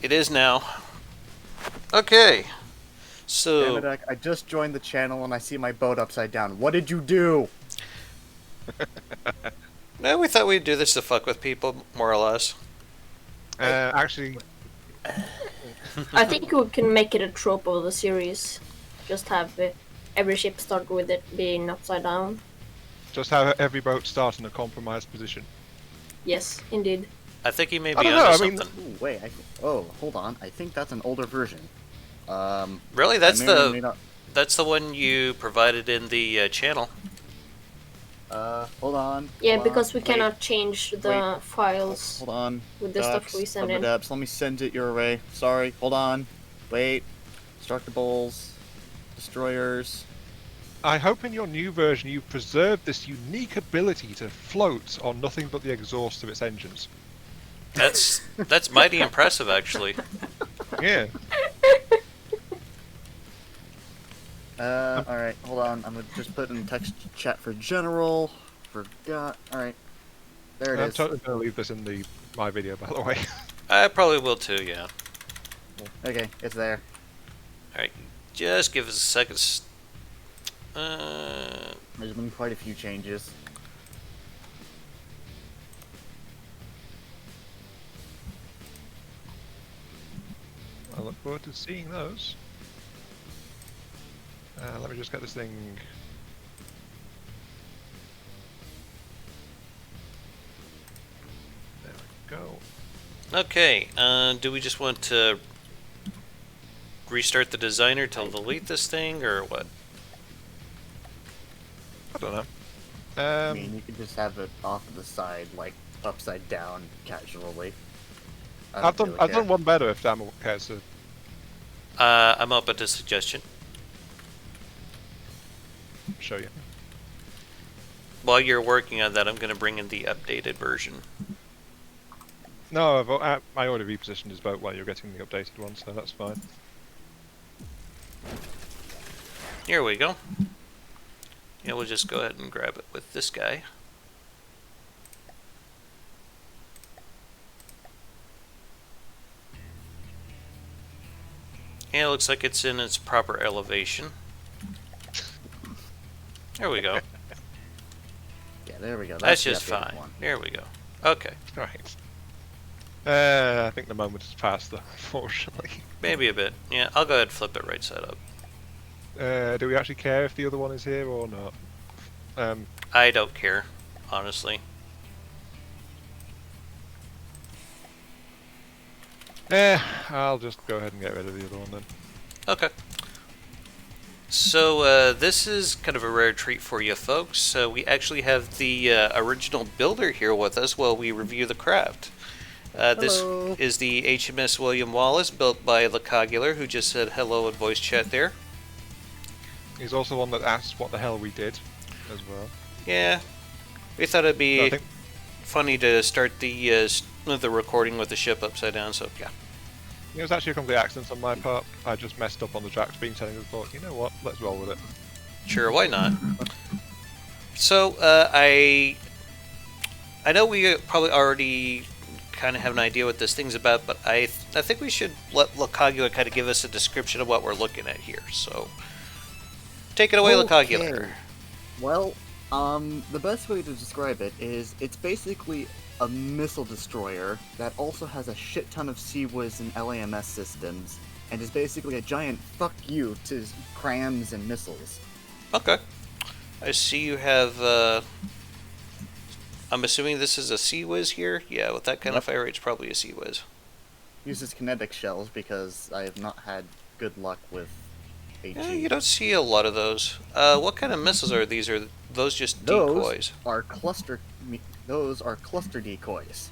It is now. Okay. So... Damn it, I just joined the channel and I see my boat upside down. What did you do? No, we thought we'd do this to fuck with people, more or less. Actually, I think we can make it a trope of the series. Just have every ship start with it being upside down. just have every boat start in a compromised position. Yes, indeed. I think he may I be don't know, onto I mean- something. Ooh, wait, oh, hold on. I think that's an older version. Really? That's I may or may not- that's the one you provided in the channel. Hold on. Yeah, hold because on, we cannot change the wait. files Hold on. with the stuff we send in. Let me send it your way. Sorry, hold on. Wait. Destructibles. Destroyers. I hope in your new version you've preserved this unique ability to float on nothing but the exhaust of its engines. That's mighty impressive, actually. Yeah. Alright, hold on. I'm gonna just put in text chat for general. Forgot. Alright. There it I'm is. totally going to leave this in my video, by the way. I probably will too, yeah. Okay, it's there. Alright, just give us a second. There's been quite a few changes. I look forward to seeing those. Let me just get this thing. There we go. Okay, do we just want to restart the designer to delete this thing, or what? I don't know. I mean, you could just have it off to the side, like upside down, casually. I've done one better if that cares to. I'm open to suggestion. Show you. While you're working on that, I'm going to bring in the updated version. No, I already repositioned his boat while you're getting the updated one, so that's fine. Here we go. Yeah, we'll just go ahead and grab it with this guy. Yeah, it looks like it's in its proper elevation. There we go. Yeah, there we go. That's the just updated fine. one. There we go. Okay. Right. I think the moment has passed, though, unfortunately. Maybe a bit. Yeah, I'll go ahead and flip it right side up. Do we actually care if the other one is here or not? I don't care, honestly. I'll just go ahead and get rid of the other one then. Okay. So, this is kind of a rare treat for you folks. We actually have the original builder here with us while we review the craft. This Hello. is the HMS William Wallace, built by LaCogular, who just said hello in voice chat there. He's also one that asked what the hell we did, as well. Yeah, we thought it'd be So I think funny to start the recording with the ship upside down, so yeah. it was actually a complete accident on my part. I just messed up on the track speed setting and thought, you know what, let's roll with it. Sure, why not? So, I know we probably already kind of have an idea what this thing's about, but I think we should let LaCogular kind of give us a description of what we're looking at here. So, take it away, LaCogular. Well, the best way to describe it is it's basically a missile destroyer that also has a shit ton of CWIS and LAMS systems, and is basically a giant fuck you to crams and missiles. Okay. I see you have, I'm assuming this is a CWIS here? Yeah, with that kind of fire rate, it's probably a CWIS. Uses kinetic shells because I have not had good luck with AG. Yeah, you don't see a lot of those. What kind of missiles are these? Are those just decoys? Those are cluster decoys.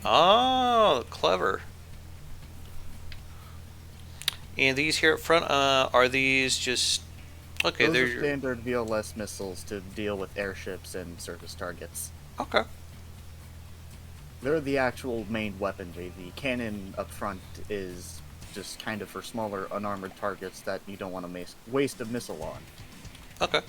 Oh, clever. And these here up front, are these just... Okay, Those they're... are standard VLS missiles to deal with airships and surface targets. Okay. They're the actual main weaponry. The cannon up front is just kind of for smaller unarmored targets that you don't want to waste a missile on. Okay.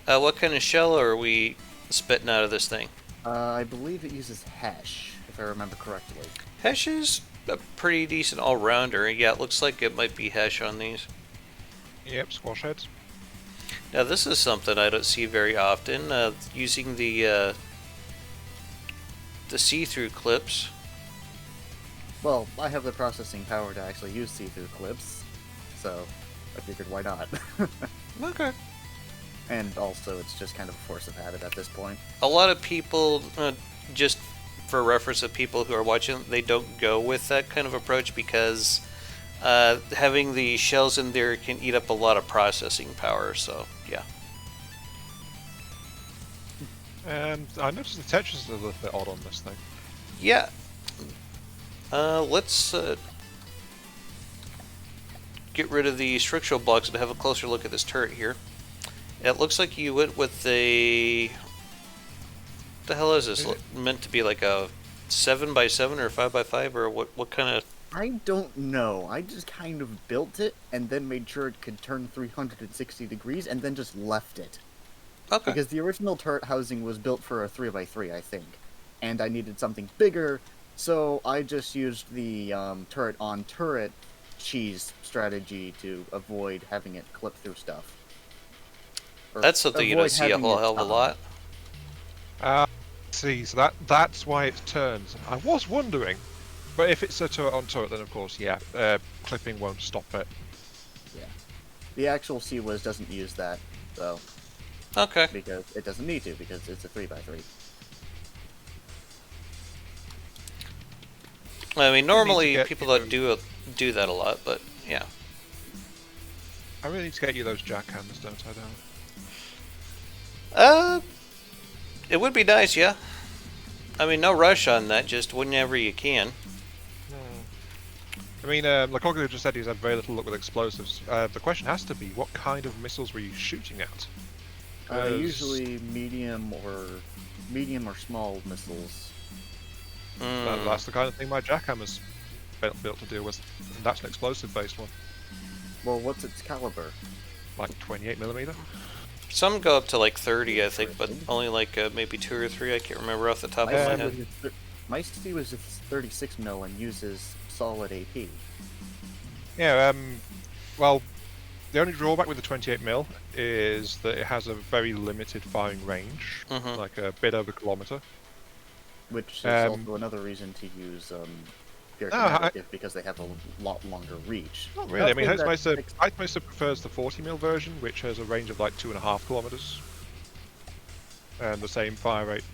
What kind of shell are we spitting out of this thing? I believe it uses HESH, if I remember correctly. HESH is a pretty decent all-rounder. Yeah, it looks like it might be Hesh on these. Yep, squash heads. Now this is something I don't see very often, using the see-through clips. Well, I have the processing power to actually use see-through clips, so I figured why not. Okay. And also, it's just kind of a force of habit at this point. A lot of people, just for reference of people who are watching, they don't go with that kind of approach because having the shells in there can eat up a lot of processing power, so yeah. And I noticed the textures are a little bit odd on this thing. Yeah. Let's get rid of the structural blocks and have a closer look at this turret here. It looks like you went with a... What the hell is this? Meant to be like a 7x7 or 5x5 or what kind of... I don't know. I just kind of built it and then made sure it could turn 360 degrees and then just left it. Okay. Because the original turret housing was built for a 3x3, I think. And I needed something bigger, so I just used the turret on turret cheese strategy to avoid having it clip through stuff. Or That's something you don't avoid see a having whole it, hell of a lot. See, so that's why it turns. I was wondering, but if it's a turret on turret, then of course, yeah, clipping won't stop it. Yeah. The actual CWIS doesn't use that, though. Okay. Because it doesn't need to, because it's a 3x3. I mean, normally get people you don't do that a lot, but yeah. I really need to get you those jackhammers, don't I, Darren? It would be nice, yeah. I mean, no rush on that, just whenever you can. I mean, LaCogular just said he's had very little luck with explosives. The question has to be, what kind of missiles were you shooting at? Usually medium or small missiles. That's the kind of thing my jackhammer's built to deal with. And that's an explosive-based one. Well, what's its caliber? Like 28mm. Some go up to like 30, I think, but only like maybe 2 or 3. I can't remember off the top of my head. My C was 36 mil and uses solid AP. Yeah, well, the only drawback with the 28mm is that it has a very limited firing range, like a bit over a kilometre. Which is also another reason to use kinetic, because they have a lot longer reach. Not really. I mean, Heizmeister prefers the 40mm version, which has a range of like 2.5 kilometers, and the same fire rate,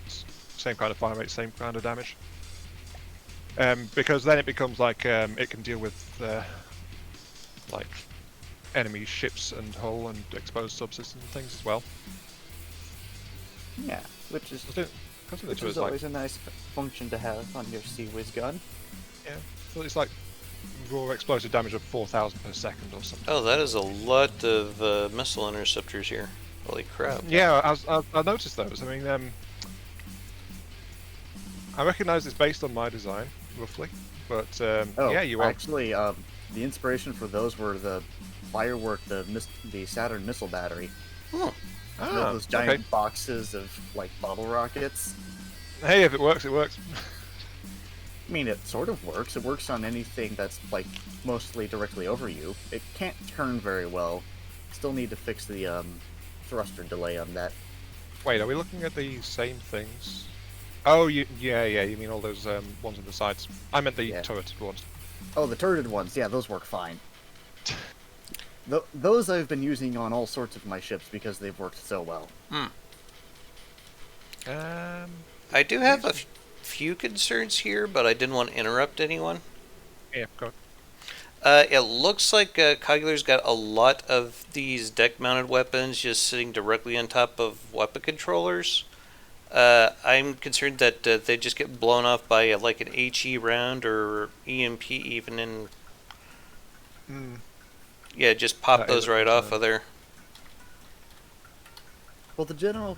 same kind of fire rate, same kind of damage. Because then it becomes like it can deal with like enemy ships and hull and exposed subsystems and things as well. Yeah, which is always always a nice function to have on your CWIS gun. Yeah, so it's like raw explosive damage of 4,000 per second or something. Oh, that is a lot of missile interceptors here. Holy crap. Yeah, I noticed those. I mean, I recognise it's based on my design, roughly, but yeah, you are. Actually, the inspiration for those were the firework, the Saturn missile battery. Oh. Those giant boxes of like bottle rockets. Hey, if it works, it works. I mean, it sort of works. It works on anything that's like mostly directly over you. It can't turn very well. Still need to fix the thruster delay on that. Wait, are we looking at the same things? Oh, yeah. You mean all those ones on the sides? I meant the turreted ones. Oh, the turreted ones. Yeah, those work fine. Those I've been using on all sorts of my ships because they've worked so well. I do have a few concerns here, but I didn't want to interrupt anyone. Yeah, go It looks like Coggular's got a lot of these deck-mounted weapons just sitting directly on top of weapon controllers. I'm concerned that they just get blown off by like an HE round or EMP even in... Yeah, just pop those right off of there. Well, the general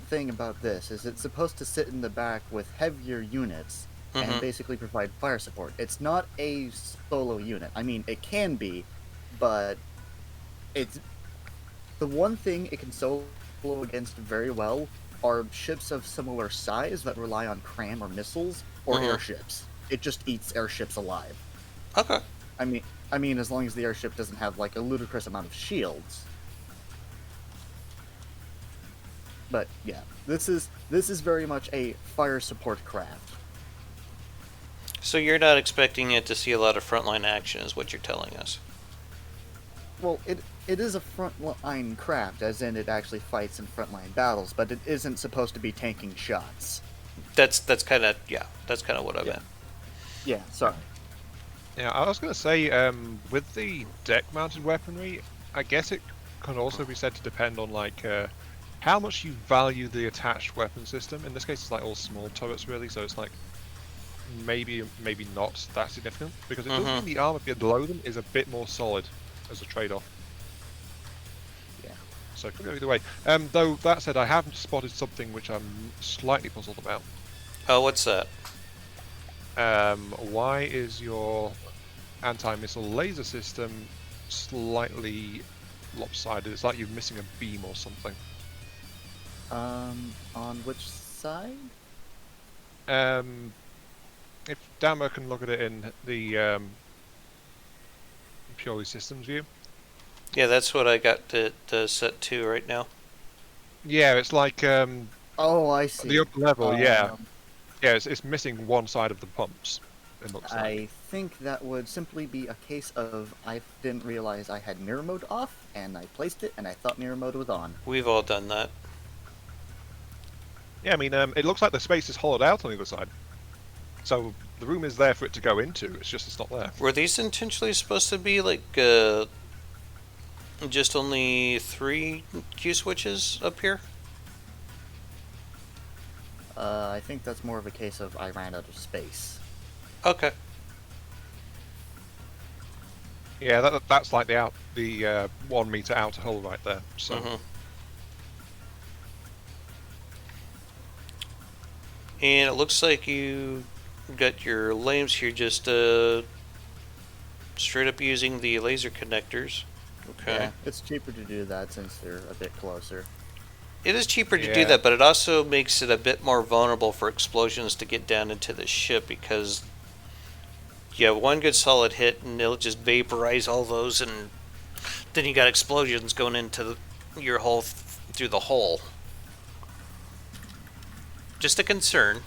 thing about this is it's supposed to sit in the back with heavier units and basically provide fire support. It's not a solo unit. I mean, it can be, but it's... The one thing it can solo against very well are ships of similar size that rely on cram or missiles or airships. it just eats airships alive. Okay. I mean, as long as the airship doesn't have like a ludicrous amount of shields. But yeah, this is very much a fire support craft. So you're not expecting it to see a lot of frontline action, is what you're telling us. Well, it is a frontline craft, as in it actually fights in frontline battles, but it isn't supposed to be tanking shots. That's kind of what I meant. Yeah, sorry. Yeah, I was going to say, with the deck-mounted weaponry, I guess it can also be said to depend on like how much you value the attached weapon system. In this case, it's like all small turrets, really. So it's like maybe not that significant, because it does mean the armor below them is a bit more solid as a trade-off. Yeah. So it could go either way. Though that said, I haven't spotted something which I'm slightly puzzled about. Oh, what's that? Why is your anti-missile laser system slightly lopsided? It's like you're missing a beam or something. On which side? If Dammer can look at it in the purely systems view. Yeah, that's what I got to set to right now. Yeah, it's like Oh, I see. the upper level. Yeah, it's missing one side of the pumps. It looks like. I think that would simply be a case of I didn't realize I had mirror mode off, and I placed it, and I thought mirror mode was on. We've all done that. Yeah, I mean, it looks like the space is hollowed out on the other side. So the room is there for it to go into. It's not there. Were these intentionally supposed to be like just only 3 Q switches up here? I think that's more of a case of I ran out of space. Okay. Yeah, that's like the 1 meter outer hull right there. So. And it looks like you got your lames here just straight up using the laser connectors. Okay. Yeah, it's cheaper to do that since they're a bit closer. It is cheaper to do that, but it also makes it a bit more vulnerable for explosions to get down into the ship, because you have one good solid hit and it'll just vaporize all those, and then you got explosions going into your hull through the hull. Just a concern.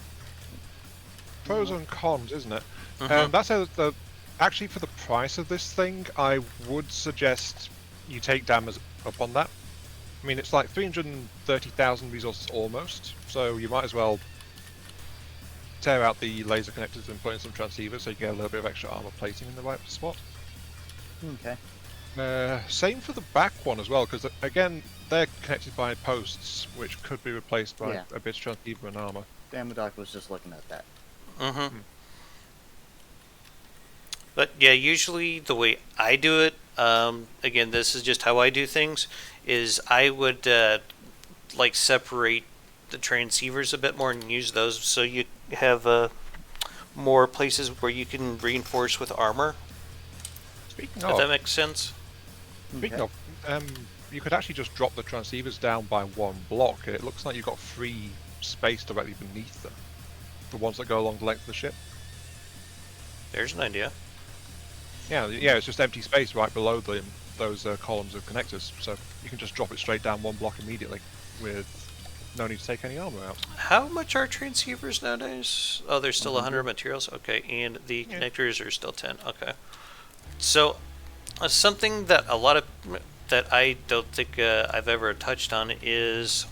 Pros and cons, isn't it? That said, actually, for the price of this thing, I would suggest you take Dammers up on that. I mean, it's like 330,000 resources almost, so you might as well tear out the laser connectors and put in some transceivers so you get a little bit of extra armor plating in the right spot. Okay. Same for the back one as well, because again, they're connected by posts, which could be replaced by a bit of transceiver and armor. Damodoc was just looking at that. But yeah, usually the way I do it, again, this is just how I do things, is I would like separate the transceivers a bit more and use those so you have more places where you can reinforce with armor. Speaking If of, that makes sense. Speaking of, you could actually just drop the transceivers down by 1 block. It looks like you've got free space directly beneath them. The ones that go along the length of the ship. There's an idea. Yeah, it's just empty space right below those columns of connectors. So you can just drop it straight down 1 block immediately with no need to take any armor out. How much are transceivers nowadays? Oh, there's still 100 materials? Okay, and the connectors are still 10. Okay. So, something that that I don't think I've ever touched on is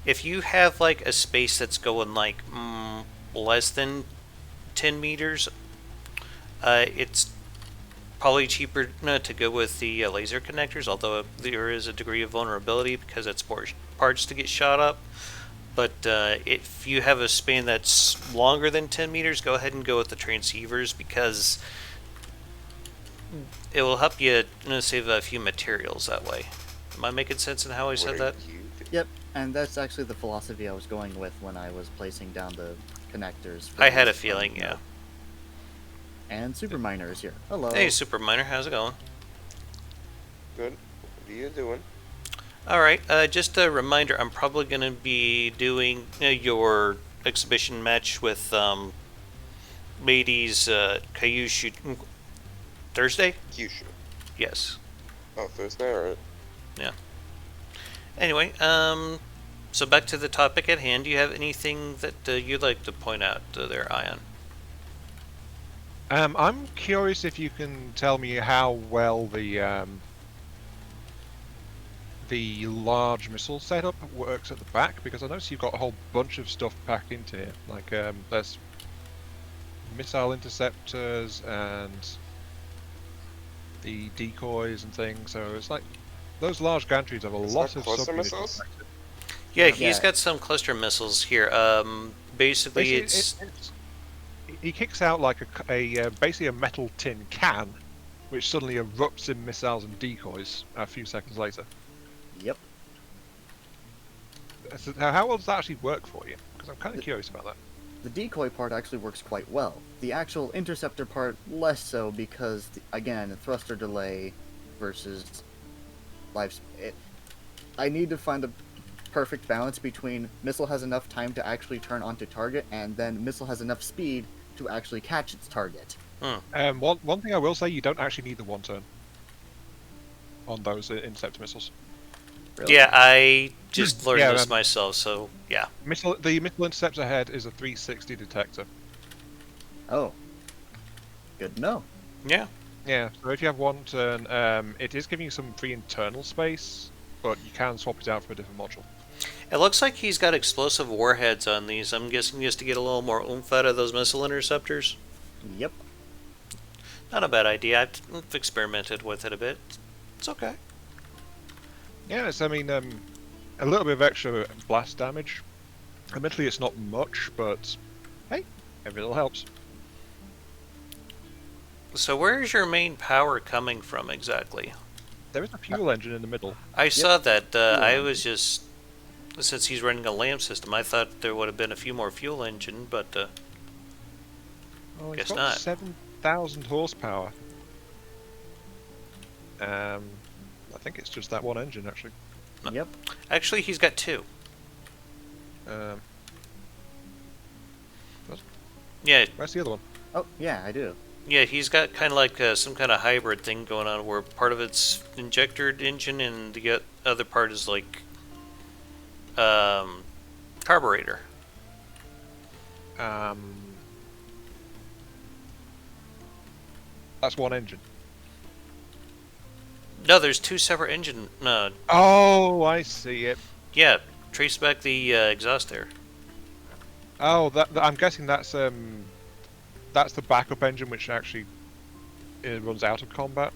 if you have like a space that's going like less than 10 meters, it's probably cheaper to go with the laser connectors, although there is a degree of vulnerability because it's more parts to get shot up. But if you have a span that's longer than 10 meters, go ahead and go with the transceivers, because it will help you save a few materials that way. Am I making sense in how I said that? Yep, and that's actually the philosophy I was going with when I was placing down the connectors. I had a feeling, yeah. And Super Miner is here. Hello. Hey, Super Miner, how's it going? Good. What are you doing? Alright, just a reminder, I'm probably going to be doing your exhibition match with Matey's Kyushu Thursday? Kyushu. Yes. Oh, Thursday, alright. Yeah. Anyway, so back to the topic at hand. Do you have anything that you'd like to point out there, Ion? I'm curious if you can tell me how well the large missile setup works at the back, because I notice you've got a whole bunch of stuff packed into here. Like there's missile interceptors and the decoys and things. So it's like those large gantries have a Is lot that of cluster sub missiles? Yeah, he's Yeah. got some cluster missiles here. Basically, it's he kicks out like basically a metal tin can, which suddenly erupts in missiles and decoys a few seconds later. Yep. So how well does that actually work for you? Because I'm kind of curious about that. The decoy part actually works quite well. The actual interceptor part, less so, because, again, thruster delay versus life. I need to find the perfect balance between missile has enough time to actually turn onto target, and then missile has enough speed to actually catch its target. One thing I will say, you don't actually need the one turn on those interceptor missiles. Really. yeah. I just learned Yeah, this myself, so yeah. The missile interceptor head is a 360 detector. Oh. Good to know. Yeah. Yeah, so if you have one turn, it is giving you some free internal space, but you can swap it out for a different module. It looks like he's got explosive warheads on these. I'm guessing just to get a little more oomph out of those missile interceptors. Yep. Not a bad idea. I've experimented with it a bit. It's okay. Yeah, it's, I mean, a little bit of extra blast damage. Admittedly, it's not much, but hey, every little helps. So where's your main power coming from exactly? There is a fuel engine in the middle. I saw that. I Yeah. was just, since he's running a lamp system, I thought there would have been a few more fuel engine, but Oh, it's Guess got not. 7,000 horsepower. I think it's just that one engine, actually. Yep. actually he's got two. Um, Yeah, where's the other one? Oh, yeah, I do. yeah, he's got kind of like some kind of hybrid thing going on where part of it's injector engine and the other part is like carburetor. That's one engine. No, there's two separate engine. No, Oh, I see it. yeah, trace back the exhaust there. Oh, I'm guessing that's the backup engine, which actually runs out of combat.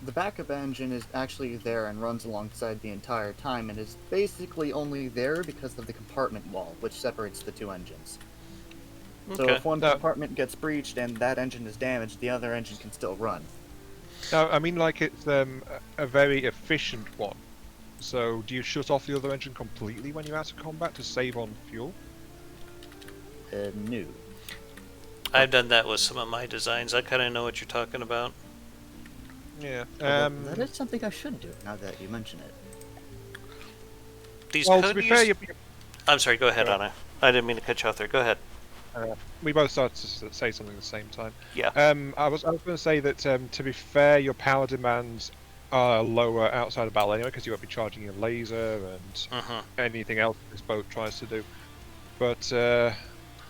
The backup engine is actually there and runs alongside the entire time, and is basically only there because of the compartment wall, which separates the two engines. So Okay. if one No. compartment gets breached and that engine is damaged, the other engine can still run. No, I mean like it's a very efficient one. So do you shut off the other engine completely when you're out of combat to save on fuel? No. I've done that with some of my designs. I kind of know what you're talking about. Yeah. Although that is something I should do, now that you mention it. These Well, to code be fair, I'm sorry. Go ahead, Yeah. Anna. I didn't mean to cut you off there. Go ahead. we both started to say something at the same time. Yeah. I was going to say that to be fair, your power demands are lower outside of battle anyway, because you won't be charging your laser and anything else this boat tries to do. But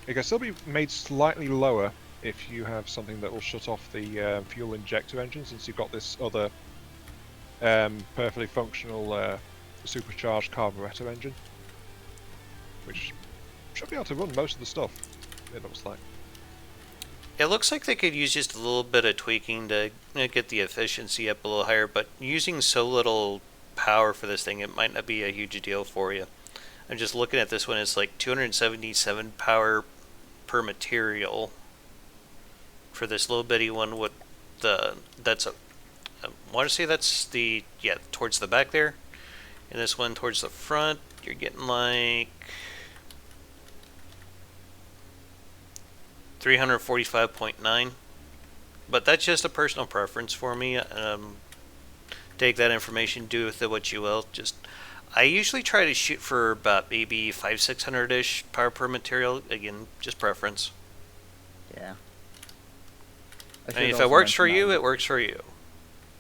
it can still be made slightly lower if you have something that will shut off the fuel injector engine, since you've got this other perfectly functional supercharged carburetor engine, which should be able to run most of the stuff, it looks like. It looks like they could use just a little bit of tweaking to get the efficiency up a little higher, but using so little power for this thing, it might not be a huge deal for you. I'm just looking at this one, it's like 277 power per material for this little bitty one with that's a, I want to say that's the, yeah, towards the back there. And this one towards the front, you're getting like 345.9, but that's just a personal preference for me. Take that information, do with it what you will. Just, I usually try to shoot for about maybe 500-600-ish power per material. Again, just preference. Yeah. I should mean, if it also works for mention you, it works for you.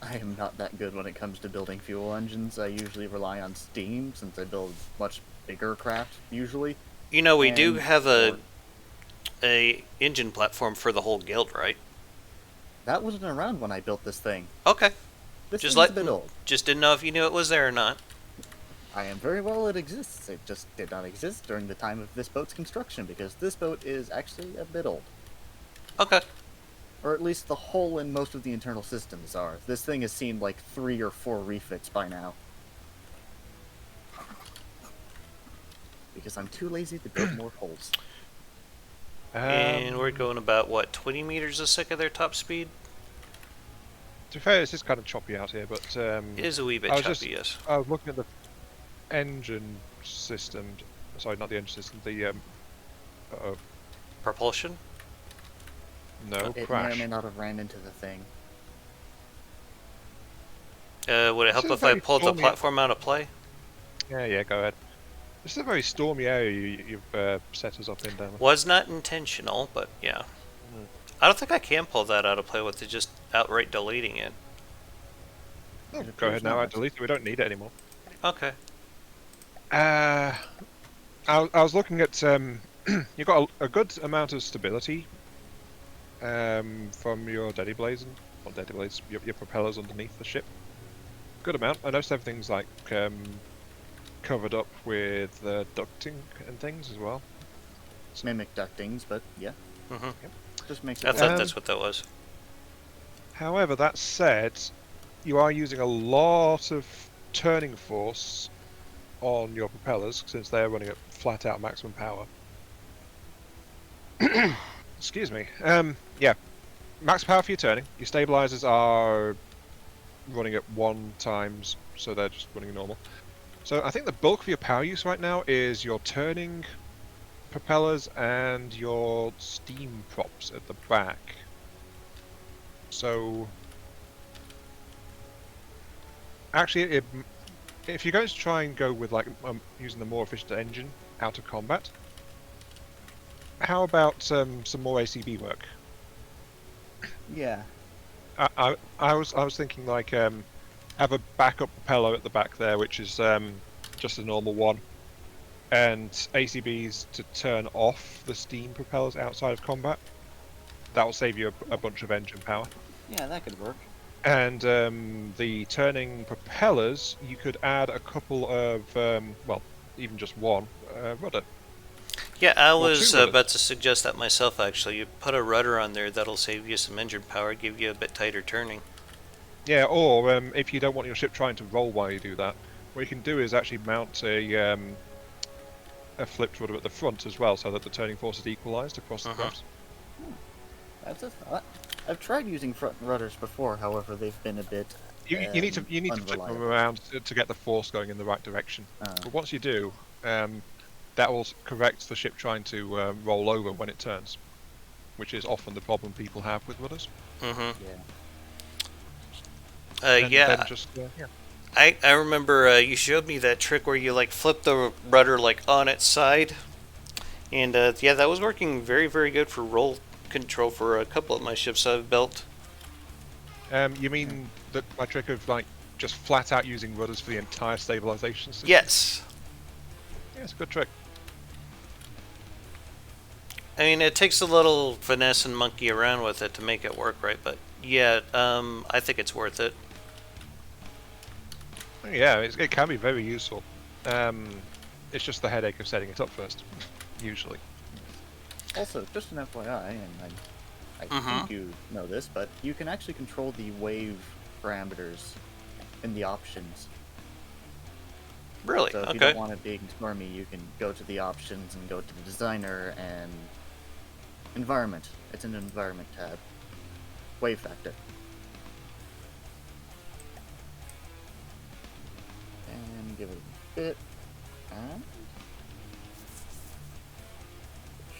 I am not that good when it comes to building fuel engines. I usually rely on Steam, since I build much bigger craft, usually. You know, we do And have for- a engine platform for the whole guild, right? That wasn't around when I built this thing. Okay. This Just thing's a bit old. Just didn't know if you knew it was there or not. I am very well it exists. It just did not exist during the time of this boat's construction, because this boat is actually a bit old. Okay. Or at least the hull and most of the internal systems are. This thing has seen like 3 or 4 refits by now. Because I'm too lazy to build more hulls. And we're going about, what, 20 meters a second their top speed? To be fair, it's just kind of choppy out here, but It is a wee bit I was choppy, yes. I was looking at the engine system. Sorry, not the engine system. The uh-oh, Propulsion? no It may or crash. may not have ran into the thing. Would it help This is if I very pulled the stormy. platform out of play? Yeah, go ahead. This is a very stormy area you've set us up in, down there. Was not intentional, but yeah. I don't think I can pull that out of play with just outright deleting it. Oh, It go ahead appears now. I not. delete it. We don't need it anymore. Okay. I was looking at you've got a good amount of stability from your Daddy Blaze and not Daddy Blaze, your propellers underneath the ship. Good amount. I noticed everything's like covered up with ducting and things as well. Mimic ductings, but yeah, Mm-hmm. just makes it I better. thought that's what that was. However, that said, you are using a lot of turning force on your propellers since they're running at flat out maximum power. Excuse me. Yeah, max power for your turning. Your stabilizers are running at 1 times, so they're just running normal. So I think the bulk of your power use right now is your turning propellers and your steam props at the back. So actually, if you're going to try and go with like using the more efficient engine out of combat, how about some more ACB work? Yeah. I was thinking like have a backup propeller at the back there, which is just a normal one, and ACBs to turn off the steam propellers outside of combat. That will save you a bunch of engine power. Yeah, that could work. And the turning propellers, you could add a couple of, well, even just one rudder. Yeah, I Well, was two rudders. about to suggest that myself, actually. You put a rudder on there, that'll save you some engine power, give you a bit tighter turning. Yeah, or if you don't want your ship trying to roll while you do that, what you can do is actually mount a flipped rudder at the front as well, so that the turning force is equalised across the craft. That's a thought. I've tried using front rudders before, however, they've been a bit. You need to flip them unreliable. around to get the force going in the right direction. Oh. But once you do, that will correct the ship trying to roll over when it turns, which is often the problem people have with rudders. Mm-hmm. Yeah. And Yeah, then just, yeah. I remember you showed me that trick where you like flip the rudder like on its side, and yeah, that was working very, very good for roll control for a couple of my ships I've built. You mean that my trick of like just flat out using rudders for the entire stabilization system? Yes. Yeah, it's a good trick. I mean, it takes a little finesse and monkey around with it to make it work right, but yeah, I think it's worth it. Yeah, it can be very useful. It's just the headache of setting it up first, usually. Also, just an FYI, and I think you know this, but you can actually control the wave parameters in the options. Really? So if you Okay. don't want it being stormy, you can go to the options and go to the designer and environment. It's an environment tab. Wave factor. And give it a bit. And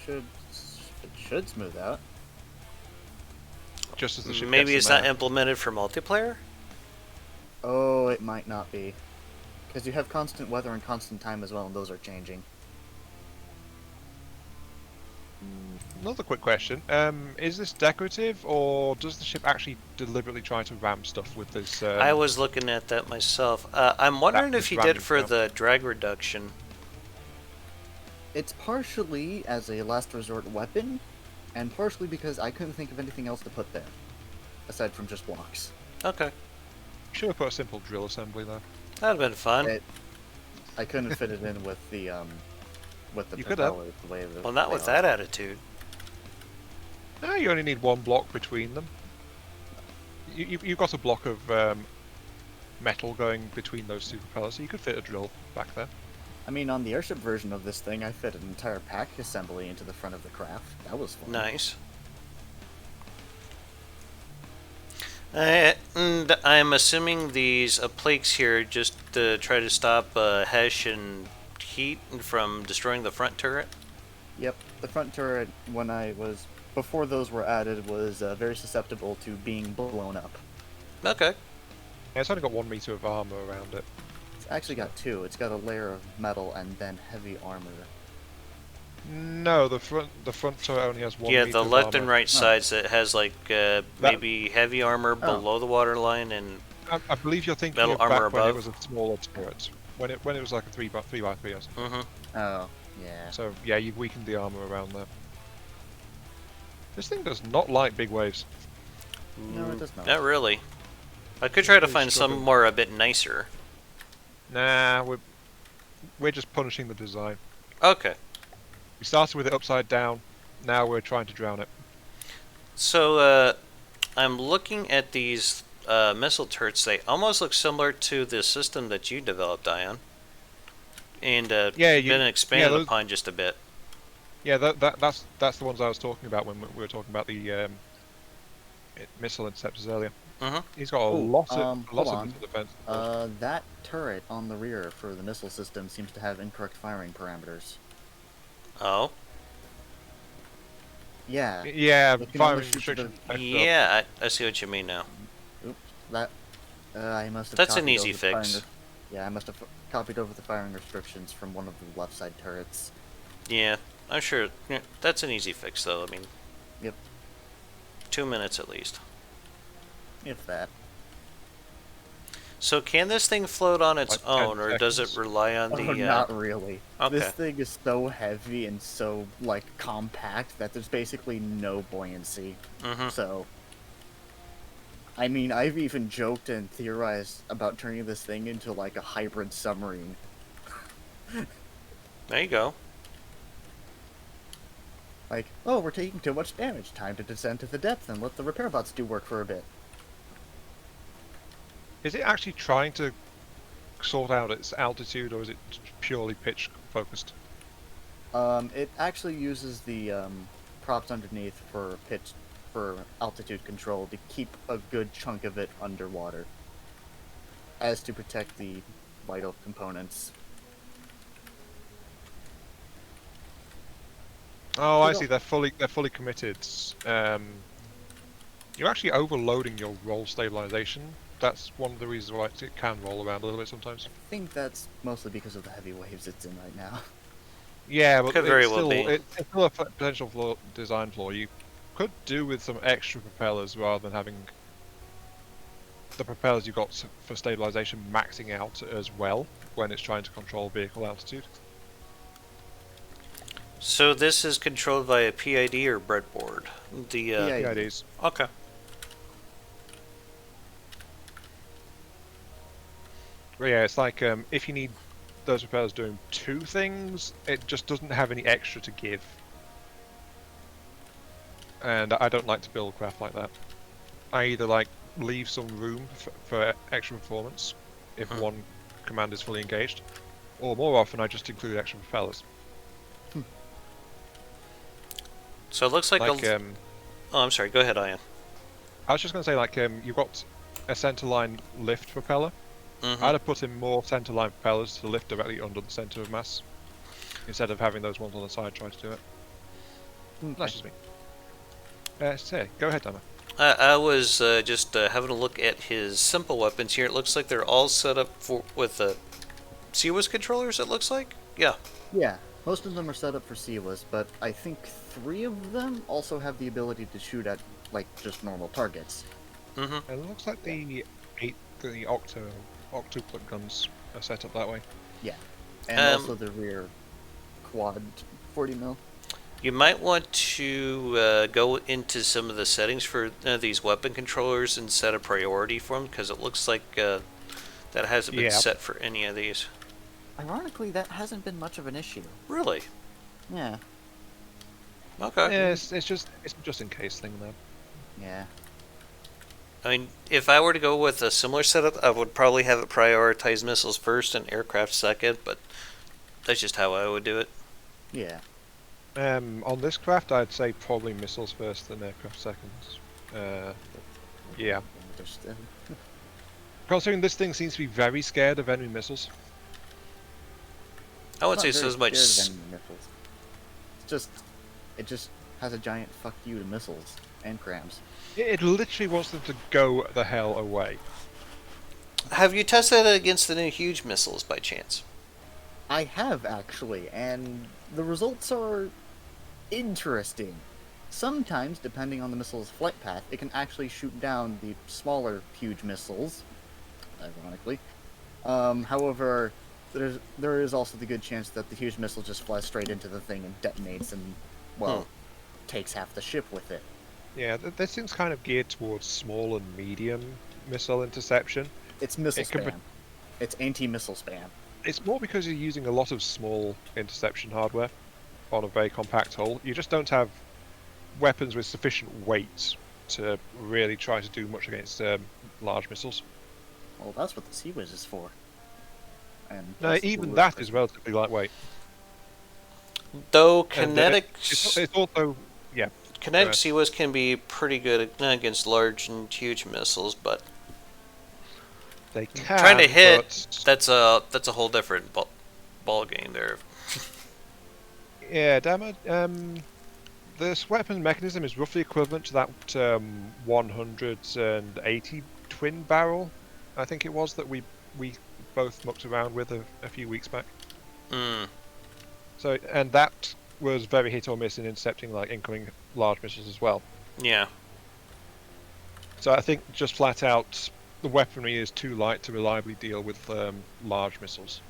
it should smooth out. Just as the ship Maybe gets it's some, not implemented for multiplayer? Oh, it might not be. Because you have constant weather and constant time as well, and those are changing. Another quick question. Is this decorative, or does the ship actually deliberately try to ram stuff with this? I was looking at that myself. I'm wondering if this he did it ramming for stuff? the drag reduction. It's partially as a last resort weapon, and partially because I couldn't think of anything else to put there, aside from just blocks. Okay, Should have put a simple drill assembly there. that'd have been fun. I couldn't fit it in with the You could have. propellers the way that Well, not they with are. that attitude. No, you only need one block between them. You've got a block of metal going between those two propellers, so you could fit a drill back there. I mean, on the airship version of this thing, I fit an entire pack assembly into the front of the craft. That was fun. Nice. And I'm assuming these plaques here just to try to stop Hesh and Heat from destroying the front turret. Yep, the front turret, before those were added, was very susceptible to being blown up. Okay. Yeah, it's only got 1 meter of armor around it. It's actually got two. It's got a layer of metal and then heavy armor. No, the front turret only has 1 Yeah, meter the of left armor. and right sides it has like maybe heavy armor below the waterline and I believe you're thinking metal of armor back when it above. was a smaller turret. When it was like a 3x3 or something. mm-hmm. Oh, yeah. So yeah, you've weakened the armor around there. This thing does not like big waves. No, it does not. Not really. I could try to Really find some struggling. more a bit nicer. Nah, we're just punishing the design. Okay. We started with it upside down. Now we're trying to drown it. So I'm looking at these missile turrets. They almost look similar to the system that you developed, Ion. And been expanded those- upon just a bit. Yeah, that's the ones I was talking about when we were talking about the missile interceptors earlier. Mhm. He's got a Ooh, lot hold of on. missile defense. That turret on the rear for the missile system seems to have incorrect firing parameters. Oh. Yeah. Yeah, it can firing only shoot to restriction. Yeah, I see what you mean now. Oops, that I must have. That's an copied easy over the firing fix. yeah, I must have copied over the firing restrictions from one of the left side turrets. Yeah, I'm sure. Yeah, that's an easy fix, though. I mean, Yep, 2 minutes at least. if that. So can this thing float on its Like 10 own, or does it seconds. rely on the... Not really. okay. This thing is so heavy and so compact that there's basically no buoyancy. Mm-hmm. So, I mean, I've even joked and theorized about turning this thing into like a hybrid submarine. There you go. Like, oh, we're taking too much damage. Time to descend to the depth and let the repair bots do work for a bit. Is it actually trying to sort out its altitude, or is it purely pitch focused? It actually uses the props underneath for altitude control to keep a good chunk of it underwater, as to protect the vital components. Oh, I Yeah. see. They're fully committed. You're actually overloading your roll stabilization. That's one of the reasons why it can roll around a little bit sometimes. I think that's mostly because of the heavy waves it's in right now. Yeah, but Could very it's well still, be. it's still a potential design flaw. You could do with some extra propellers rather than having the propellers you got for stabilization maxing out as well when it's trying to control vehicle altitude. So this is controlled by a PID or breadboard? The PID. Yeah, it is. Okay. But yeah, it's like if you need those propellers doing 2 things, it just doesn't have any extra to give. And I don't like to build craft like that. I either like leave some room for extra performance if Mhm. one command is fully engaged, or more often I just include extra propellers. So it looks like, Like a... Oh, I'm sorry. Go ahead, Ian. I was just going to say, like you've got a centerline lift propeller. Mm-hmm. I'd have put in more centerline propellers to lift directly under the center of mass, instead of having those ones on the side try to do it. That's just me. So, go ahead, Dana. I was just having a look at his simple weapons here. It looks like they're all set up with COPPA controllers, it looks like? Yeah. Yeah, Most of them are set up for Siwas, but I think 3 of them also have the ability to shoot at, like, just normal targets. Mm-hmm. It looks like the octuplet guns are set up that way. Yeah. And also the rear quad 40 mil. You might want to go into some of the settings for these weapon controllers and set a priority for them, because it looks like that hasn't been set for any of these. Ironically, that hasn't been much of an issue. Really? Yeah. Okay. Yeah, it's just in case thing though. Yeah. I mean, if I were to go with a similar setup, I would probably have it prioritize missiles first and aircraft second, but that's just how I would do it. Yeah. On this craft, I'd say probably missiles first, then aircraft seconds. Yeah. Understood. Considering this thing seems to be very scared of enemy missiles. I wouldn't Not say so as very much. scared of enemy missiles. It just has a giant fuck you to missiles and crams. It literally wants them to go the hell away. Have you tested it against the new huge missiles by chance? I have, actually, and the results are interesting. Sometimes, depending on the missile's flight path, it can actually shoot down the smaller huge missiles, ironically. However, there is also the good chance that the huge missile just flies straight into the thing and detonates and, well, takes half the ship with it. Yeah, this thing's kind of geared towards small and medium missile interception. It's missile spam. It's anti-missile spam. It's more because you're using a lot of small interception hardware on a very compact hull. You just don't have weapons with sufficient weight to really try to do much against large missiles. Well, that's what the Sea-Wiz is for. And No, even that is relatively lightweight. Though And, kinetics, it's also, yeah. kinetic COS can be pretty good against large and huge missiles, but They can, trying to hit, but... that's a whole different ball game there. Yeah, damn it. This weapon mechanism is roughly equivalent to that 180 twin barrel, I think it was, that we both mucked around with a few weeks back. So, and that was very hit or miss in intercepting like incoming large missiles as well. Yeah. So I think just flat out, the weaponry is too light to reliably deal with large missiles.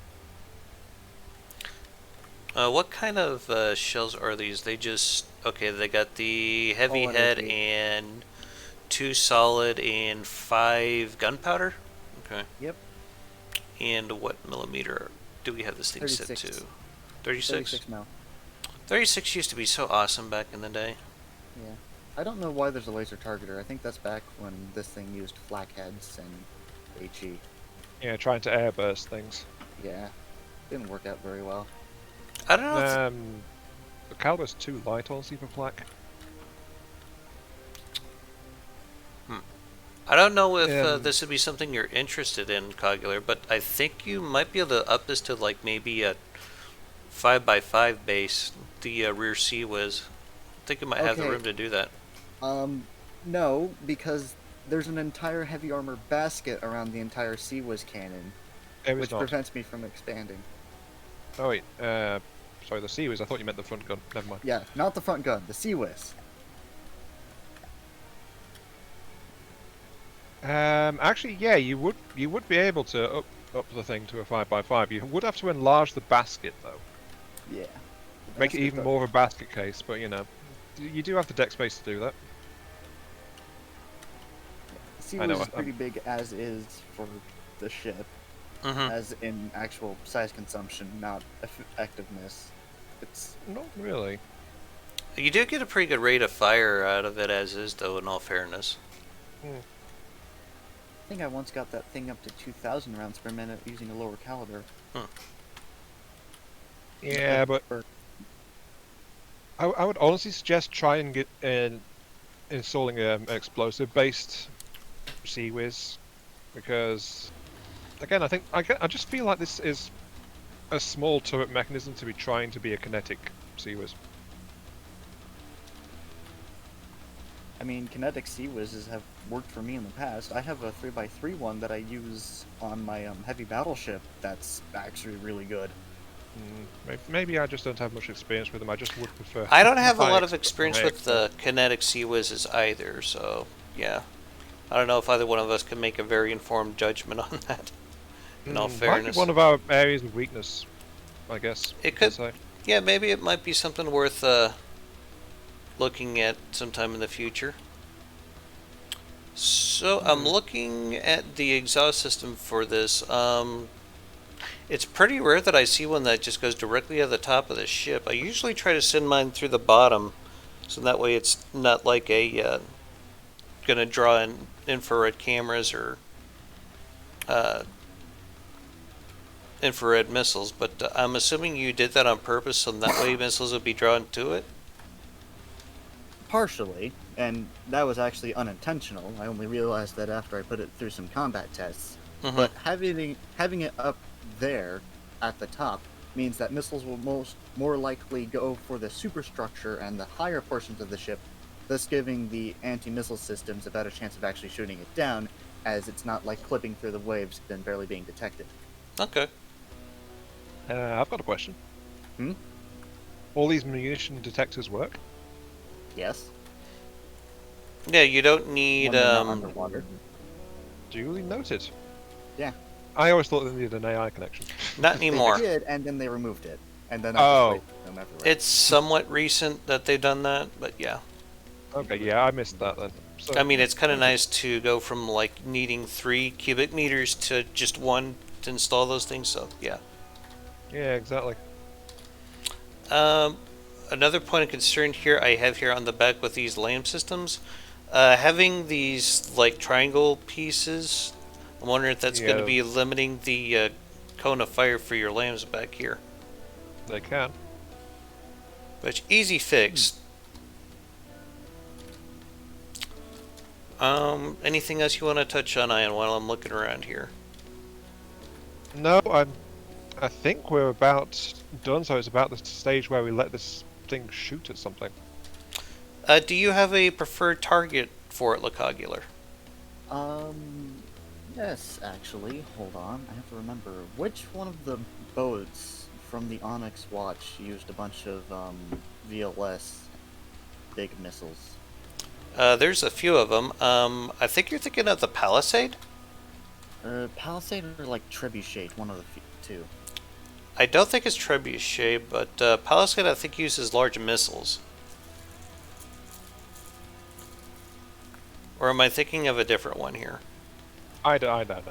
What kind of shells are these? They just... Okay, they got the heavy head and 2 solid and 5 gunpowder? Okay. Yep. And what millimeter do we have this thing set 36. to? 36? 36 mil. 36 used to be so awesome back in the day. Yeah. I don't know why there's a laser targeter. I think that's back when this thing used flak heads and HE. Yeah, trying to airburst things. Yeah. Didn't work out very well. I don't know. The caliber's too light, honestly, for flak. I don't know if this would be something you're interested in, COPPA, but I think you might be able to up this to like maybe a 5x5 base, the rear C-Wiz. I think you might have the room to do that. No, because there's an entire heavy armor basket around the entire C-Wiz cannon, which prevents me from expanding. Oh wait, sorry, the C-Wiz, I thought you meant the front gun, never mind. Yeah, not the front gun, the C-Wiz. Actually, yeah, you would be able to up the thing to a 5x5. You would have to enlarge the basket though. Yeah. Make it even more of a basket case, but you know, you do have the deck space to do that. The C-Wiz is pretty big as is for the ship, as in actual size consumption, not effectiveness. It's not really. You do get a pretty good rate of fire out of it as is, though, in all fairness. I think I once got that thing up to 2,000 rounds per minute using a lower caliber. Yeah, but I would honestly suggest try and get installing an explosive-based C-Wiz, because again, I just feel like this is a small turret mechanism to be trying to be a kinetic C-Wiz. I mean, kinetic C-Wizes have worked for me in the past. I have a 3x3 one that I use on my heavy battleship that's actually really good. Maybe I just don't have much experience with them. I just would prefer. I don't have a high lot of exp- experience high with exp- the kinetic sea whizzes either, so yeah. I don't know if either one of us can make a very informed judgment on that, in all Might be fairness. one of our areas of weakness, I guess. It you could, say. yeah, maybe it might be something worth looking at sometime in the future. So I'm looking at the exhaust system for this. It's pretty rare that I see one that just goes directly at the top of the ship. I usually try to send mine through the bottom, so that way it's not like a gonna draw in infrared cameras or infrared missiles. But I'm assuming you did that on purpose, so that way missiles would be drawn to it. Partially, and that was actually unintentional. I only realized that after I put it through some combat tests. Mhm. But having it up there at the top means that missiles will more likely go for the superstructure and the higher portions of the ship, thus giving the anti-missile systems a better chance of actually shooting it down, as it's not like clipping through the waves and barely being detected. Okay. I've got a question. Hmm? All these munition detectors work? Yes. Yeah, you don't need When they're not underwater. Duly noted. Yeah. I always thought they needed an AI connection. not anymore. They did, and then they removed it, and then Oh. just waited them everywhere. It's somewhat recent that they've done that, but yeah. Okay, yeah, I missed that then. So, I mean, it's kind of nice to go from like needing 3 cubic meters to just 1 to install those things. So yeah. yeah, exactly. Another point of concern here I have here on the back with these LAM systems, having these like triangle pieces. I'm wondering if that's going Yeah. to be limiting the cone of fire for your lambs back here. They can. Which easy fix. Anything else you want to touch on, Ian, while I'm looking around here? No, I think we're about done. So it's about the stage where we let this thing shoot at something. Do you have a preferred target for it, LaCogular? Yes, actually. Hold on. I have to remember which one of the boats from the Onyx Watch used a bunch of, VLS big missiles. There's a few of them. I think you're thinking of the Palisade? Palisade or like Trebuchet, one of the two. I don't think it's Trebuchet, but Palisade I think uses large missiles. Or am I thinking of a different one here? I don't know.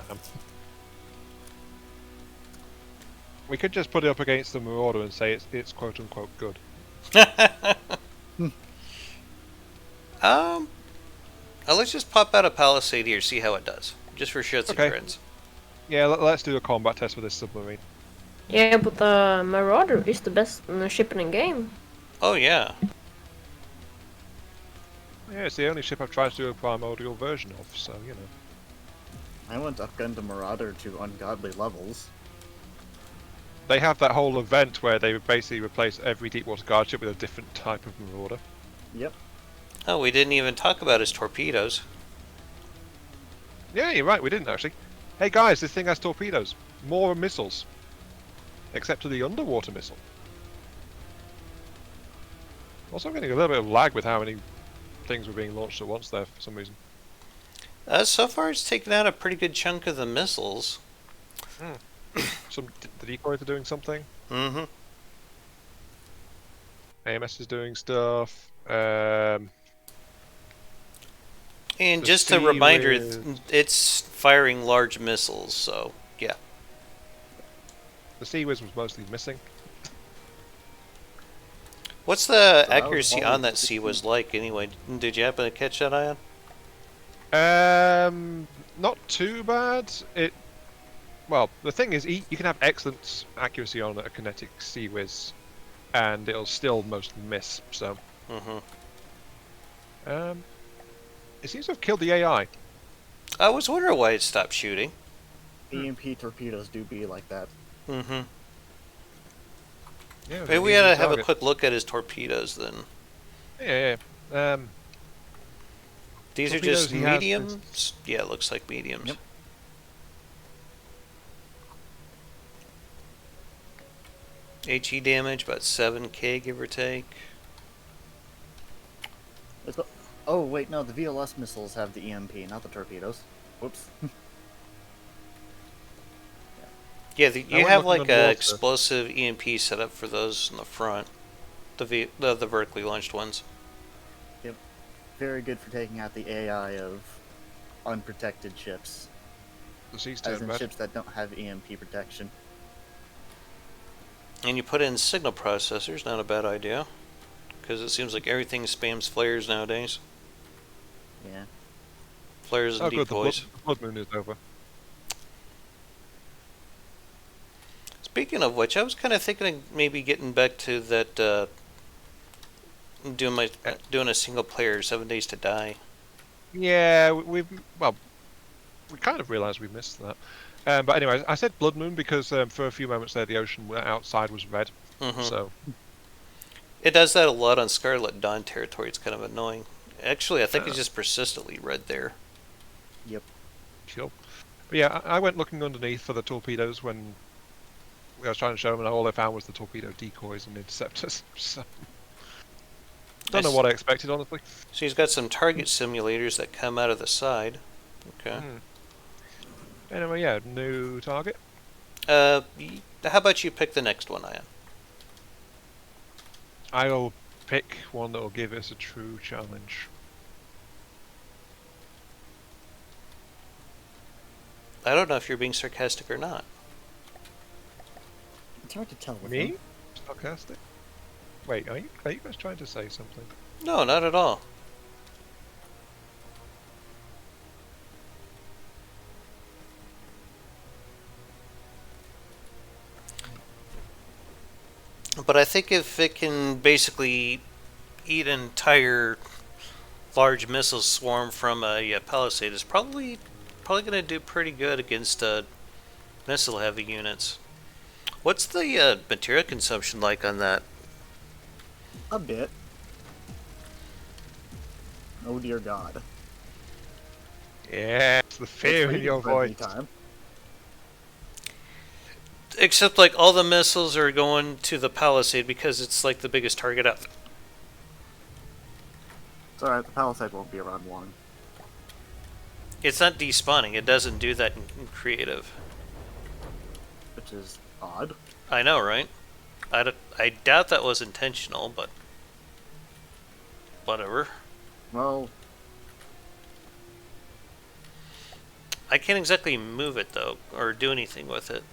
We could just put it up against the Marauder and say it's quote unquote good. Let's just pop out a Palisade here, see how it does. Just for shits Okay. and grins. Yeah, let's do a combat test with this submarine. Yeah, but the Marauder is the best ship in the game. Oh yeah. Yeah, it's the only ship I've tried to do a primordial version of, so you know. I went upgunned to Marauder to ungodly levels. They have that whole event where they basically replace every deepwater guard ship with a different type of Marauder. Yep. Oh, we didn't even talk about his torpedoes. Yeah, you're right, we didn't actually. Hey guys, this thing has torpedoes. More missiles. Except for the underwater missile. Also, I'm getting a little bit of lag with how many things were being launched at once there for some reason. So far, it's taken out a pretty good chunk of the missiles. The decoys are doing something. Mm-hmm. AMS is doing stuff. And The just a sea reminder, with- it's firing large missiles, so yeah. The Sea Whiz was mostly missing. What's the So that was accuracy all on that sea was like anyway? Did you happen to catch that, Ion? Not too bad. Well, the thing is, you can have excellent accuracy on a kinetic Sea Whiz, and it'll still mostly miss. So, Mm-hmm. it seems to have killed the AI. I was wondering why it stopped shooting. EMP torpedoes do be like that. Mm-hmm. Yeah, it was Maybe an we easy ought to have a target. quick look at his torpedoes then. Yeah. These are Torpedoes just he has- mediums? Yeah, it looks like mediums. Yep. HE damage, about 7k, give or take. Oh, wait, no, the VLS missiles have the EMP, not the torpedoes. Whoops. Yeah, I you went have looking like a underwater. explosive EMP set up for those in the front. The vertically launched ones. Yep. Very good for taking out the AI of unprotected ships. The sea's As turned in red. ships that don't have EMP protection. And you put in signal processors, not a bad idea. Because it seems like everything spams flares nowadays. Yeah. Flares and Oh, good. decoys. The blood moon is over. Speaking of which, I was kind of thinking of maybe getting back to that, doing a single player 7 Days to Die. Yeah, we kind of realised we missed that. But anyway, I said blood moon because for a few moments there, the ocean outside was red. Mm-hmm. So It does that a lot on Scarlet Dawn territory. It's kind of annoying. Actually, I think it's just persistently red there. Yep. sure. But yeah, I went looking underneath for the torpedoes when I was trying to show them, and all I found was the torpedo decoys and interceptors. So don't know what I expected, honestly. So he's got some target simulators that come out of the side. Okay. Anyway, yeah, new target. How about you pick the next one, Ian? I'll pick one that will give us a true challenge. I don't know if you're being sarcastic or not. It's hard to tell with Me? him. Sarcastic? Wait, are you guys trying to say something? No, not at all. But I think if it can basically eat an entire large missile swarm from a palisade, it's probably going to do pretty good against missile heavy units. What's the material consumption like on that? A bit. Oh dear God. Yeah, it's the fear in your voice. Time. Except like all the missiles are going to the palisade because it's like the biggest target out. It's alright, the palisade won't be around long. It's not despawning. It doesn't do that in creative. Which is odd. I know, right? I doubt that was intentional, but whatever. Well, I can't exactly move it though, or do anything with it.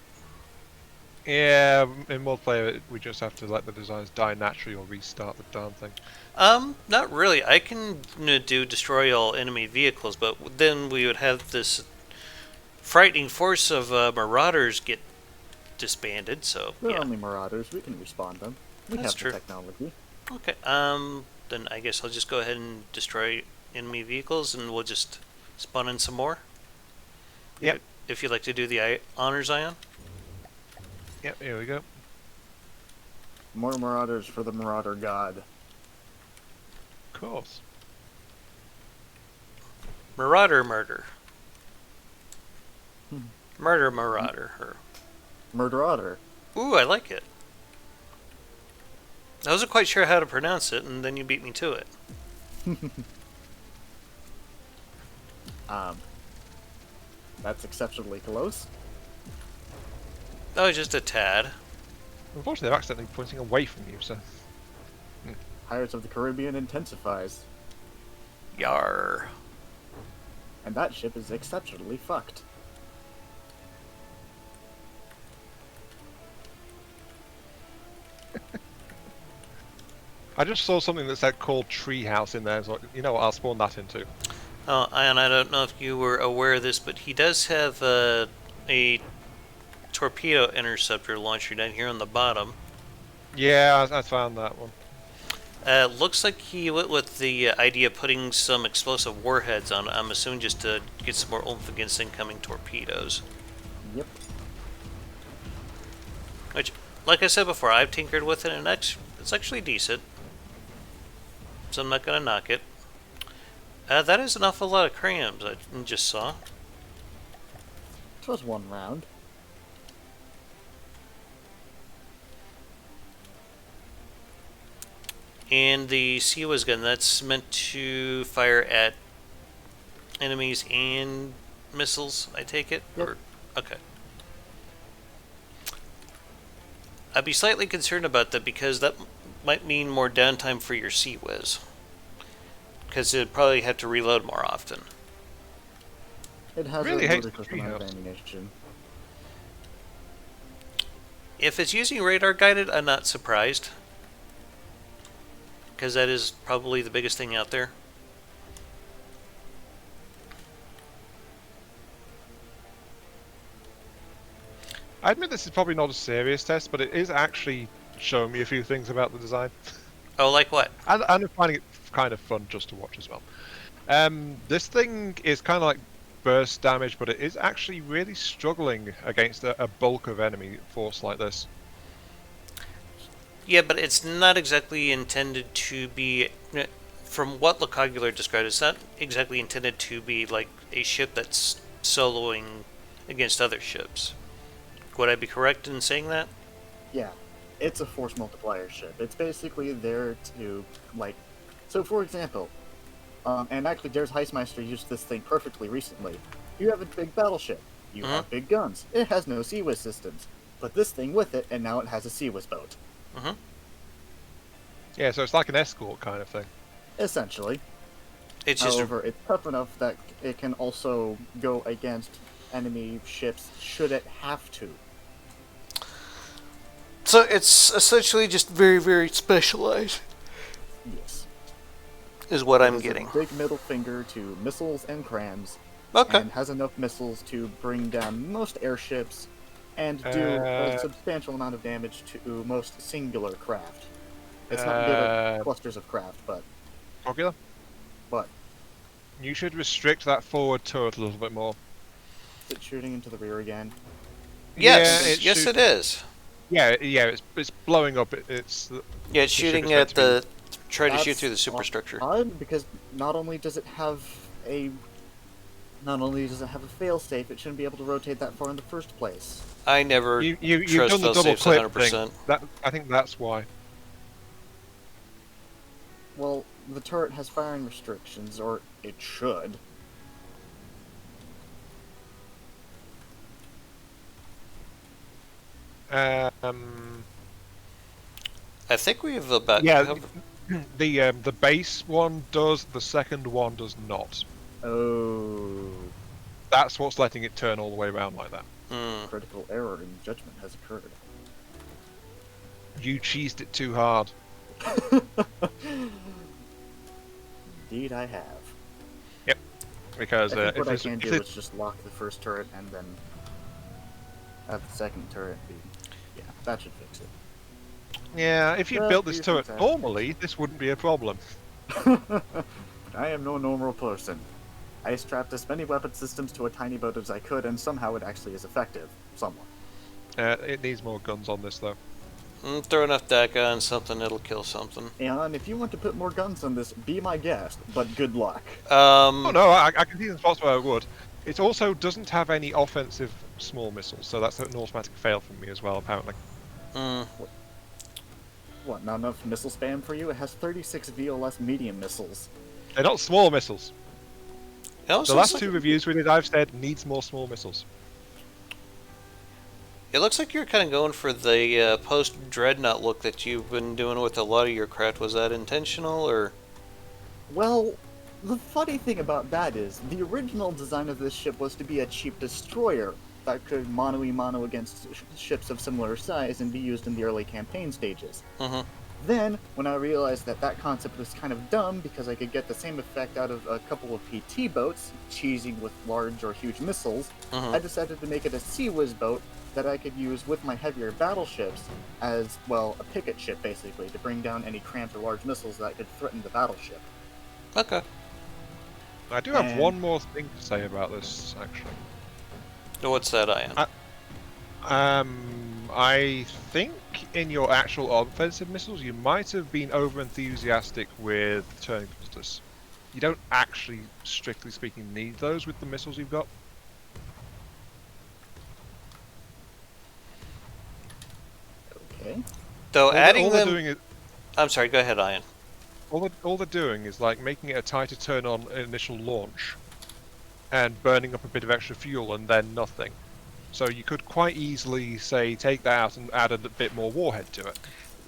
Yeah, in multiplayer, we just have to let the designs die naturally or restart the darn thing. Not really. I can destroy all enemy vehicles, but then we would have this frightening force of marauders get disbanded. So they're yeah. only marauders. We can respond them. We That's have true. the technology. Okay. Then I guess I'll just go ahead and destroy enemy vehicles, and we'll just spawn in some more. Yep. If you'd like to do the honors, Ion. Yep, here we go. More marauders for the marauder god. Of course. Marauder murder. Hmm. Murder marauder. Or... Murderauder. Ooh, I like it. I wasn't quite sure how to pronounce it, and then you beat me to it. That's exceptionally close. Oh, just a tad. Unfortunately, they're accidentally pointing away from you, so... Pirates of the Caribbean intensifies. Yar. And that ship is exceptionally fucked. I just saw something that said called Treehouse in there, so you know what, I'll spawn that into. Oh, Ion, I don't know if you were aware of this, but he does have a torpedo interceptor launcher down here on the bottom. Yeah, I found that one. Looks like he went with the idea of putting some explosive warheads on it. I'm assuming just to get some more oomph against incoming torpedoes. Yep. Which, like I said before, I've tinkered with it, and it's actually decent. So I'm not going to knock it. That is an awful lot of crayons I just saw. It was one round. And the COS gun, that's meant to fire at enemies and missiles, I take it? Yep. Or, okay. I'd be slightly concerned about that because that might mean more downtime for your CWIS. Because it'd probably have to reload more often. It has Really a hates ludicrous the amount of treehouse. ammunition. If it's using radar guided, I'm not surprised. Because that is probably the biggest thing out there. I admit this is probably not a serious test, but it is actually showing me a few things about the design. Oh, like what? And I'm finding it kind of fun just to watch as well. This thing is kind of like burst damage, but it is actually really struggling against a bulk of enemy force like this. Yeah, but it's not exactly intended to be... From what LaCogular described, it's not exactly intended to be like a ship that's soloing against other ships. Would I be correct in saying that? Yeah, it's a force multiplier ship. It's basically there to, like... So, for example, and actually Dares Heistmeister used this thing perfectly recently. You have a big battleship. You have big guns. It has no CWIS systems. Put this thing with it, and now it has a CWIS boat. Mm-hmm. Yeah, so it's like an escort kind of thing. Essentially. It's just... However, it's tough enough that it can also go against enemy ships should it have to. So it's essentially just very, very specialized, Yes. is what I'm It is a getting. big middle finger to missiles and crams, Okay. and has enough missiles to bring down most airships and do a substantial amount of damage to most singular craft. It's not good at clusters of craft, but Popular? What? You should restrict that forward turret a little bit more. is it shooting into the rear again? Yes, it yes should- it is. Yeah, it's blowing up. It's Yeah, it's should shooting be at meant to the... Trying to shoot That's through the superstructure. odd, because not only does it have a failsafe, it shouldn't be able to rotate that far in the first place. I never you've trust done the double fail-safes clip 100%. thing. That I think that's why. Well, the turret has firing restrictions, or it should. I think we've about... Yeah, the base one does. The second one does not. Oh, That's what's letting it turn all the way around like that. critical error in judgment has occurred. You cheesed it too hard. Indeed, I have. Because I think if what I it's, can if do it- is just lock the first turret and then have the second turret be... Yeah, that should fix it. yeah, if you Well, built this these turret things happen. normally, this wouldn't be a problem. I am no normal person. I strapped as many weapon systems to a tiny boat as I could, and somehow it actually is effective. Somewhat. It needs more guns on this though. Throw enough DACA on something, it'll kill something. And if you want to put more guns on this, be my guest, but good luck. Oh no, I can see the spots where I would. It also doesn't have any offensive small missiles, so that's an automatic fail from me as well, apparently. What, not enough missile spam for you? It has 36 VLS medium missiles. They're not small missiles. It also The looks last like, two reviews we did, I've said, needs more small missiles. it looks like you're kind of going for the post-dreadnought look that you've been doing with a lot of your craft. Was that intentional, or...? Well, the funny thing about that is, the original design of this ship was to be a cheap destroyer that could mano-a-mano against ships of similar size and be used in the early campaign stages. Then, when I realized that that concept was kind of dumb because I could get the same effect out of a couple of PT boats, cheesing with large or huge missiles, I decided to make it a CWIS boat that I could use with my heavier battleships as, well, a picket ship basically, to bring down any cramped or large missiles that could threaten the battleship. Okay. I do have And- one more thing to say about this, actually. What's that, Ian? I think in your actual offensive missiles, you might have been over-enthusiastic with turning thrusters. You don't actually, strictly speaking, need those with the missiles you've got. Okay. Though All adding they're them... doing is, I'm sorry, go ahead, Ian. all they're doing is like making it a tighter turn on initial launch, and burning up a bit of extra fuel, and then nothing. So you could quite easily say take that out and add a bit more warhead to it.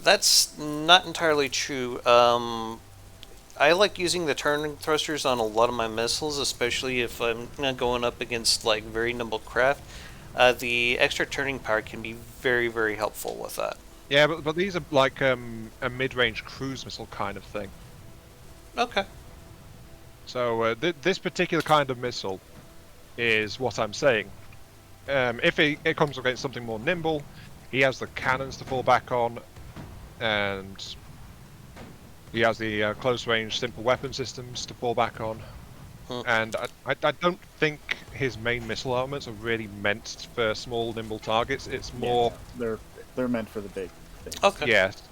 That's not entirely true. I like using the turning thrusters on a lot of my missiles, especially if I'm going up against like very nimble craft. The extra turning power can be very, very helpful with that. Yeah, but these are like a mid-range cruise missile kind of thing. Okay. So this particular kind of missile is what I'm saying. If it comes against something more nimble, he has the cannons to fall back on, and he has the close-range simple weapon systems to fall back on. And I don't think his main missile armaments are really meant for small, nimble targets. It's more... Yeah, they're meant for the big things. Okay. Yes.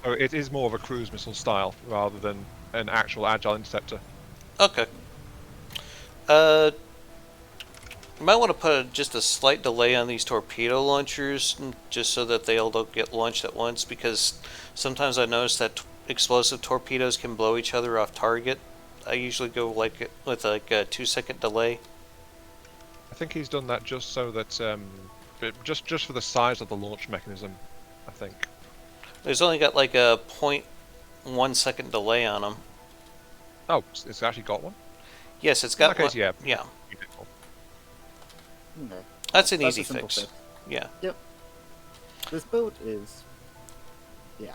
So it is more of a cruise missile style, rather than an actual agile interceptor. Okay. You might want to put just a slight delay on these torpedo launchers, just so that they all don't get launched at once, because sometimes I notice that explosive torpedoes can blow each other off target. I usually go with like a 2-second delay. I think he's done that just so that, just for the size of the launch mechanism, I think. There's only got like a 0.1 second delay on them. Oh, it's actually got one? Yes, it's got In that case, one. yeah. Yeah. Okay. That's an That's easy a simple fix. Yeah. Yep. This boat is... yeah.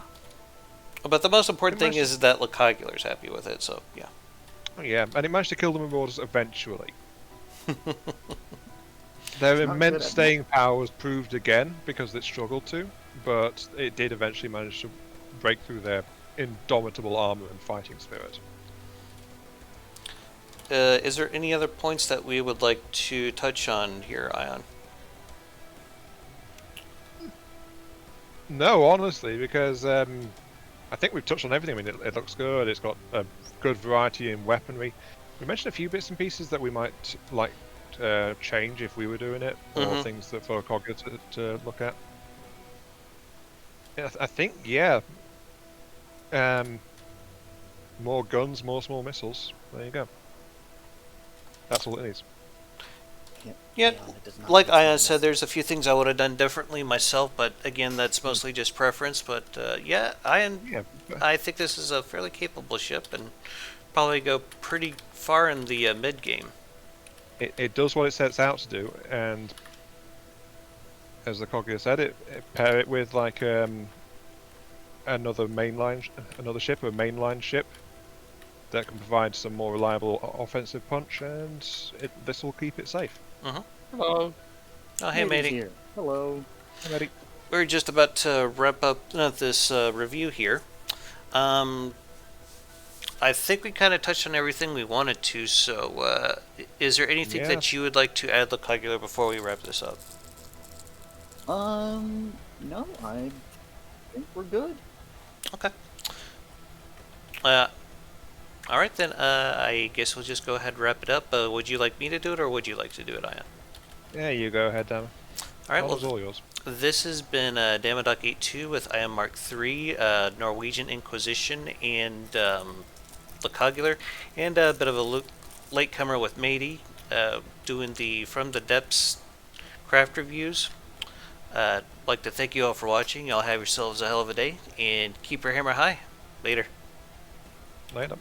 But the most important thing It is that LaCogular's happy with it, so yeah. Oh, yeah, and it managed to kill the Marauders eventually. Their It's not immense good at staying power was proved again because it struggled to, but it did eventually manage to break through their indomitable armor and fighting spirit. Is there any other points that we would like to touch on here, Ion? No, honestly, because I think we've touched on everything. I mean, it looks good. It's got a good variety in weaponry. We mentioned a few bits and pieces that we might like change if we were doing it, or things that for LaCogular to look at. Yeah, I think, yeah. More guns, more small missiles. There you go. That's all it needs. Yeah, it does not like make Ion sense. said, there's a few things I would have done differently myself, but again, that's mostly just preference. But yeah, Yeah, I think this is a fairly capable ship, and probably go pretty far in the mid game. it does what it sets out to do, and as LaCogular said, pair it with like another ship, a mainline ship that can provide some more reliable offensive punch, and this will keep it safe. Hello. Oh, hey, Matey's matey. here. Hello. I'm ready. We're just about to wrap up this review here. I think we kind of touched on everything we wanted to, so is there anything that you would like to add, LaCogular, before we wrap this up? No, I think we're good. Okay. Alright then, I guess we'll just go ahead and wrap it up. Would you like me to do it, or would you like to do it, Ion? Yeah, you go ahead, Dan. Alright, Well, well, all yours. this has been Damodoc82 with Aiyonmk3, Norwegian Inquisition, and LaCogular, and a bit of a latecomer with Matey, doing the From the Depths craft reviews. I'd like to thank you all for watching. Y'all have yourselves a hell of a day, and keep your hammer high. Later. Later.